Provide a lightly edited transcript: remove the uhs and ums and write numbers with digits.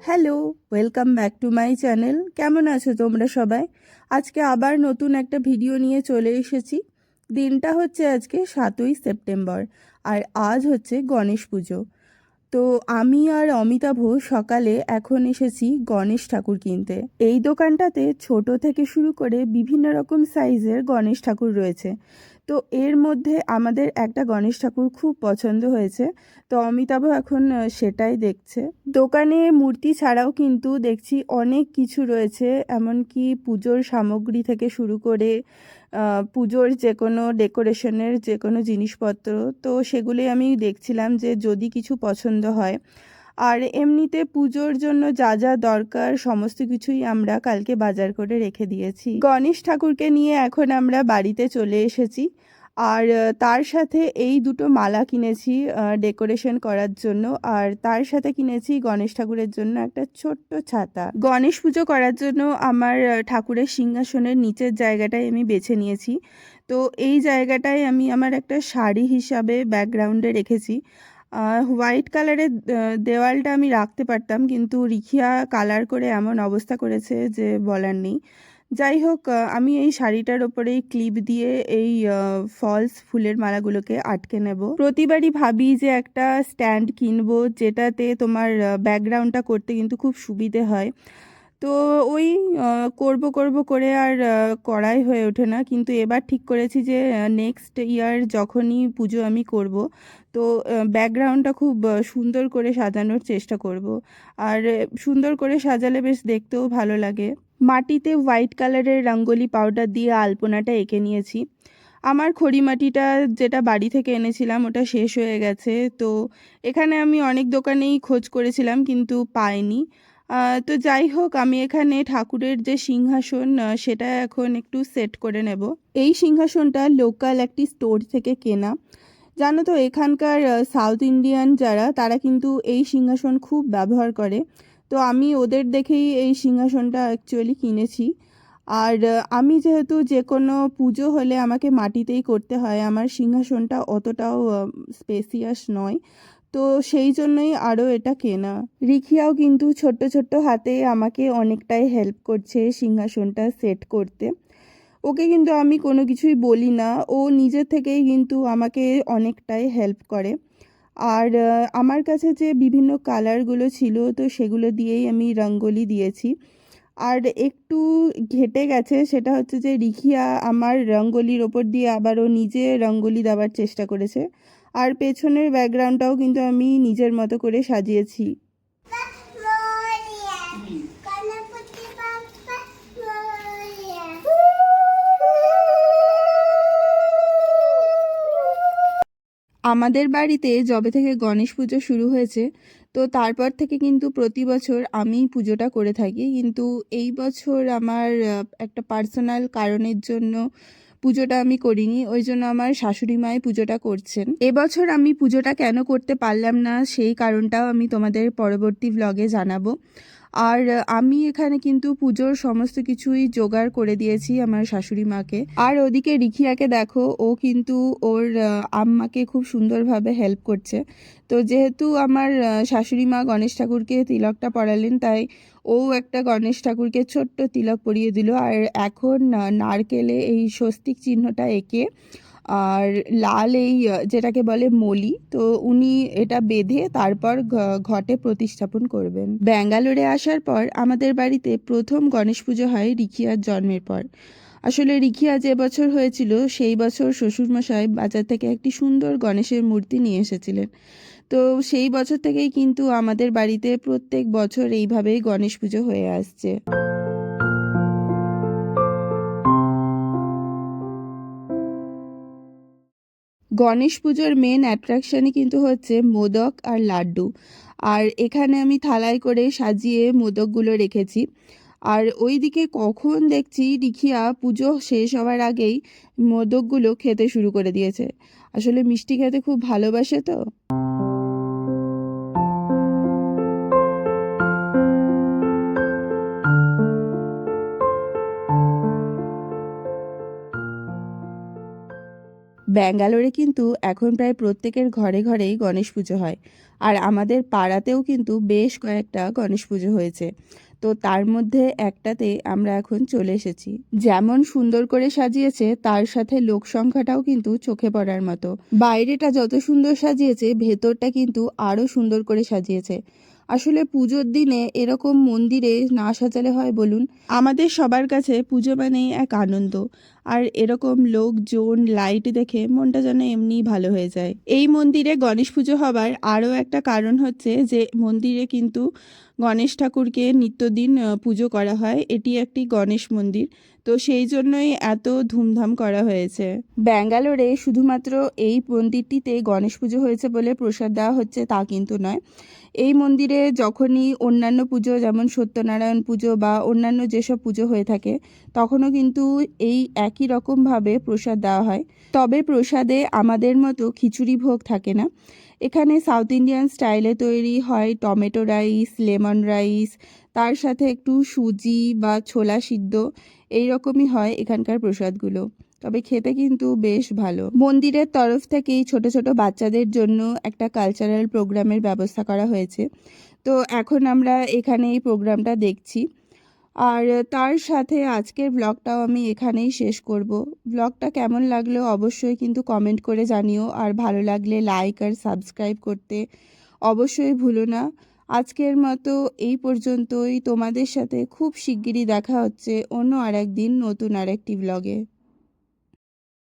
Hello, welcome back to my channel. কেমন আছো তোমরা সবাই? আজকে আবার নতুন একটা ভিডিও নিয়ে চলে এসেছি। দিনটা হচ্ছে আজকে 7ই সেপ্টেম্বর, আর আজ হচ্ছে গণেশ পুজো। তো আমি আর অমিতাভ সকালে এখন এসেছি গণেশ ঠাকুর কিনতে। এই দোকানটাতে ছোট থেকে শুরু করে বিভিন্ন রকম সাইজের গণেশ ঠাকুর রয়েছে। তো এর মধ্যে আমাদের একটা গণেশ ঠাকুর খুব পছন্দ হয়েছে, তো অমিতাভ এখন সেটাই দেখছে। দোকানে মূর্তি ছাড়াও কিন্তু দেখছি অনেক কিছু রয়েছে, এমনকি পুজোর সামগ্রী থেকে শুরু করে পুজোর যে কোনো ডেকোরেশনের যে কোনো জিনিসপত্র। তো সেগুলি আমি দেখছিলাম যে যদি কিছু পছন্দ হয়। আর এমনিতে পুজোর জন্য যা যা দরকার সমস্ত কিছুই আমরা কালকে বাজার করে রেখে দিয়েছি। গণেশ ঠাকুরকে নিয়ে এখন আমরা বাড়িতে চলে এসেছি। আর তার সাথে এই দুটো মালা কিনেছি ডেকোরেশন করার জন্য, আর তার সাথে কিনেছি গণেশ ঠাকুরের জন্য একটা ছোট্ট ছাতা। গণেশ পুজো করার জন্য আমার ঠাকুরের সিংহাসনের নিচের জায়গাটাই আমি বেছে নিয়েছি। তো এই জায়গাটায় আমি আমার একটা শাড়ি হিসাবে ব্যাকগ্রাউন্ডে রেখেছি। হোয়াইট কালারের দেওয়ালটা আমি রাখতে পারতাম, কিন্তু রিখিয়া কালার করে এমন অবস্থা করেছে যে বলার নেই। যাই হোক, আমি এই শাড়িটার ওপরেই ক্লিপ দিয়ে এই ফলস ফুলের মালাগুলোকে আটকে নেব। প্রতিবারই ভাবি যে একটা স্ট্যান্ড কিনবো যেটাতে তোমার ব্যাকগ্রাউন্ডটা করতে কিন্তু খুব সুবিধে হয়। তো ওই করব করে আর করাই হয়ে ওঠে না, কিন্তু এবার ঠিক করেছি যে নেক্সট ইয়ার যখনই পুজো আমি করব, তো ব্যাকগ্রাউন্ডটা খুব সুন্দর করে সাজানোর চেষ্টা করব। আর সুন্দর করে সাজালে বেশ দেখতেও ভালো লাগে। মাটিতে হোয়াইট কালারের রঙ্গোলি পাউডার দিয়ে আলপনাটা এঁকে নিয়েছি। আমার খড়ি মাটিটা যেটা বাড়ি থেকে এনেছিলাম ওটা শেষ হয়ে গেছে। তো এখানে আমি অনেক দোকানেই খোঁজ করেছিলাম কিন্তু পাইনি। তো যাই হোক, আমি এখানে ঠাকুরের যে সিংহাসন সেটা এখন একটু সেট করে নেব। এই সিংহাসনটা লোকাল একটি স্টোর থেকে কেনা। জানো তো, এখানকার সাউথ ইন্ডিয়ান যারা তারা কিন্তু এই সিংহাসন খুব ব্যবহার করে। তো আমি ওদের দেখেই এই সিংহাসনটা অ্যাকচুয়ালি কিনেছি। আর আমি যেহেতু যে কোনো পুজো হলে আমাকে মাটিতেই করতে হয়, আমার সিংহাসনটা অতটাও স্পেসিয়াস নয়, তো সেই জন্যই আরও এটা কেনা। রিখিয়াও কিন্তু ছোট্ট ছোট্ট হাতে আমাকে অনেকটাই হেল্প করছে সিংহাসনটা সেট করতে। ওকে কিন্তু আমি কোনো কিছুই বলি না, ও নিজের থেকেই কিন্তু আমাকে অনেকটাই হেল্প করে। আর আমার কাছে যে বিভিন্ন কালারগুলো ছিল তো সেগুলো দিয়েই আমি রঙ্গোলি দিয়েছি। আর একটু ঘেটে গেছে, সেটা হচ্ছে যে রিখিয়া আমার রঙ্গোলির ওপর দিয়ে আবারও নিজে রঙ্গোলি দেওয়ার চেষ্টা করেছে। আর পেছনের ব্যাকগ্রাউন্ডটাও কিন্তু আমি নিজের মতো করে সাজিয়েছি। আমাদের বাড়িতে যবে থেকে গণেশ পুজো শুরু হয়েছে, তো তারপর থেকে কিন্তু প্রতি বছর আমি পুজোটা করে থাকি, কিন্তু এই বছর আমার একটা পার্সোনাল কারণের জন্য পুজোটা আমি করিনি। ওই জন্য আমার শাশুড়ি মাই পুজোটা করছেন। এবছর আমি পুজোটা কেন করতে পারলাম না সেই কারণটাও আমি তোমাদের পরবর্তী ব্লগে জানাবো। আর আমি এখানে কিন্তু পুজোর সমস্ত কিছুই জোগাড় করে দিয়েছি আমার শাশুড়ি মাকে। আর ওদিকে রিখিয়াকে দেখো, ও কিন্তু ওর আম্মাকে খুব সুন্দরভাবে হেল্প করছে। তো যেহেতু আমার শাশুড়ি মা গণেশ ঠাকুরকে তিলকটা পরালেন, তাই ও একটা গণেশ ঠাকুরকে ছোট্ট তিলক পরিয়ে দিল। আর এখন নারকেলে এই স্বস্তিক চিহ্নটা এঁকে আর লাল এই যেটাকে বলে মলি, তো উনি এটা বেঁধে তারপর ঘটে প্রতিস্থাপন করবেন। ব্যাঙ্গালোরে আসার পর আমাদের বাড়িতে প্রথম গণেশ পুজো হয় রিখিয়ার জন্মের পর। আসলে রিখিয়া যে বছর হয়েছিল সেই বছর শ্বশুরমশাই বাজার থেকে একটি সুন্দর গণেশের মূর্তি নিয়ে এসেছিলেন। তো সেই বছর থেকেই কিন্তু আমাদের বাড়িতে প্রত্যেক বছর এইভাবেই গণেশ পুজো হয়ে আসছে। গণেশ পুজোর মেন অ্যাট্রাকশনই কিন্তু হচ্ছে মোদক আর লাড্ডু। আর এখানে আমি থালায় করে সাজিয়ে মোদকগুলো রেখেছি। আর ওই দিকে কখন দেখছি রিখিয়া পুজো শেষ হওয়ার আগেই মোদকগুলো খেতে শুরু করে দিয়েছে। আসলে মিষ্টি খেতে খুব ভালোবাসে তো। ব্যাঙ্গালোরে কিন্তু এখন প্রায় প্রত্যেকের ঘরে ঘরেই গণেশ পুজো হয়, আর আমাদের পাড়াতেও কিন্তু বেশ কয়েকটা গণেশ পুজো হয়েছে। তো তার মধ্যে একটাতে আমরা এখন চলে এসেছি। যেমন সুন্দর করে সাজিয়েছে, তার সাথে লোক সংখ্যাটাও কিন্তু চোখে পড়ার মতো। বাইরেটা যত সুন্দর সাজিয়েছে, ভেতরটা কিন্তু আরও সুন্দর করে সাজিয়েছে। আসলে পুজোর দিনে এরকম মন্দিরে না সাজালে হয় বলুন? আমাদের সবার কাছে পুজো মানেই এক আনন্দ, আর এরকম লোকজন লাইট দেখে মনটা যেন এমনিই ভালো হয়ে যায়। এই মন্দিরে গণেশ পুজো হবার আরও একটা কারণ হচ্ছে যে মন্দিরে কিন্তু গণেশ ঠাকুরকে নিত্যদিন পুজো করা হয়। এটি একটি গণেশ মন্দির, তো সেই জন্যই এত ধুমধাম করা হয়েছে। ব্যাঙ্গালোরে শুধুমাত্র এই মন্দিরটিতে গণেশ পুজো হয়েছে বলে প্রসাদ দেওয়া হচ্ছে তা কিন্তু নয়। এই মন্দিরে যখনই অন্যান্য পুজো যেমন সত্যনারায়ণ পুজো বা অন্যান্য যেসব পুজো হয়ে থাকে, তখনও কিন্তু এই একই রকমভাবে প্রসাদ দেওয়া হয়। তবে প্রসাদে আমাদের মতো খিচুড়ি ভোগ থাকে না। এখানে সাউথ ইন্ডিয়ান স্টাইলে তৈরি হয় টমেটো রাইস, লেমন রাইস, তার সাথে একটু সুজি বা ছোলা সিদ্ধ, এই রকমই হয় এখানকার প্রসাদগুলো। তবে খেতে কিন্তু বেশ ভালো। মন্দিরের তরফ থেকেই ছোট ছোট বাচ্চাদের জন্য একটা কালচারাল প্রোগ্রামের ব্যবস্থা করা হয়েছে। তো এখন আমরা এখানে এই প্রোগ্রামটা দেখছি। আর তার সাথে আজকের ব্লগটাও আমি এখানেই শেষ করব। ব্লগটা কেমন লাগলো অবশ্যই কিন্তু কমেন্ট করে জানিও, আর ভালো লাগলে লাইক আর সাবস্ক্রাইব করতে অবশ্যই ভুলো না। আজকের মতো এই পর্যন্তই। তোমাদের সাথে খুব শিগগিরই দেখা হচ্ছে অন্য আরেকদিন নতুন আরেকটি ব্লগে।